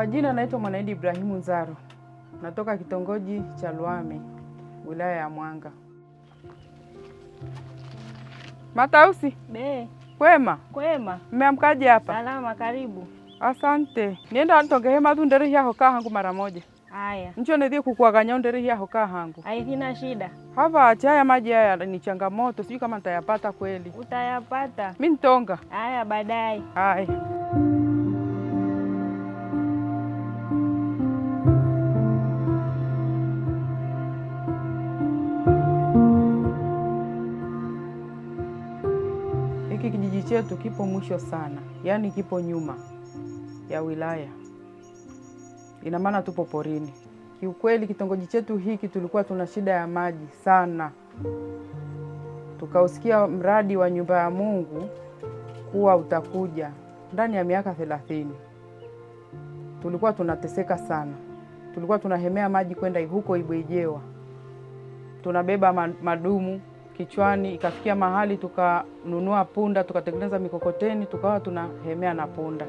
Kwa jina naitwa Mwanaidi Ibrahimu Nzaro. Natoka kitongoji cha Lwame, wilaya ya Mwanga. Matausi. Be. Kwema? Kwema. Mmeamkaje hapa? Salama, karibu. Asante. Nienda ntongehe mathu ndere hiaho kahangu mara moja. Haya. Ncho nithie kukuaganya ndere hiaho kahangu. Haina shida. Hapa haya maji haya ni changamoto, sijui kama nitayapata kweli. Utayapata. Mimi nitonga. Haya, baadaye. Haya. Hiki kijiji chetu kipo mwisho sana, yaani kipo nyuma ya wilaya. Ina maana tupo porini. Kiukweli kitongoji chetu hiki tulikuwa tuna shida ya maji sana. Tukausikia mradi wa nyumba ya Mungu kuwa utakuja ndani ya miaka 30. Tulikuwa tunateseka sana. Tulikuwa tunahemea maji kwenda huko Ibwejewa. Tunabeba madumu kichwani, ikafikia mahali tukanunua punda, tukatengeneza mikokoteni, tukawa tunahemea na punda.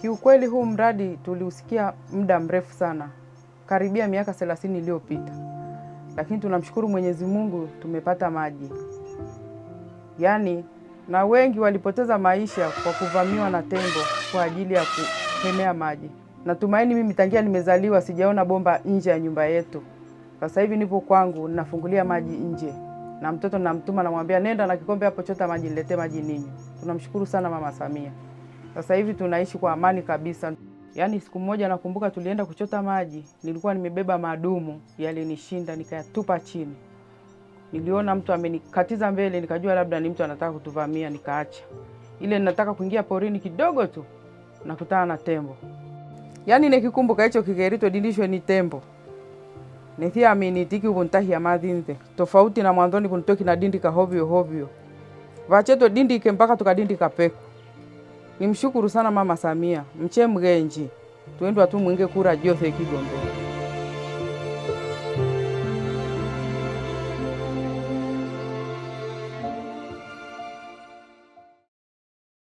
Kiukweli huu mradi tuliusikia muda mrefu sana, karibia miaka 30 iliyopita. Lakini tunamshukuru Mwenyezi Mungu tumepata maji. Yaani na wengi walipoteza maisha kwa kuvamiwa na tembo kwa ajili ya kuhemea maji. Natumaini mimi tangia nimezaliwa sijaona bomba nje ya nyumba yetu. Sasa hivi nipo kwangu ninafungulia maji nje. Na mtoto namtuma namwambia nenda na kikombe hapo chota maji niletee maji ninyi. Tunamshukuru sana Mama Samia. Sasa hivi tunaishi kwa amani kabisa. Yaani siku moja nakumbuka tulienda kuchota maji, nilikuwa nimebeba madumu, yalinishinda nikayatupa chini. Niliona mtu amenikatiza mbele, nikajua labda ni mtu anataka kutuvamia, nikaacha. Ile ninataka kuingia porini kidogo tu, nakutana na tembo. Yaani nikikumbuka hicho kigerito dindishwe ni tembo. Nithia aminitiki ubuntahia madhinte. Tofauti na mwanzoni kunitoki na dindika hovyo hovyo. Vacheto dindike mpaka tukadindika peku. Nimshukuru sana Mama Samia, mche mgenji. Tuendwa tu mwinge kura jose Kigombe.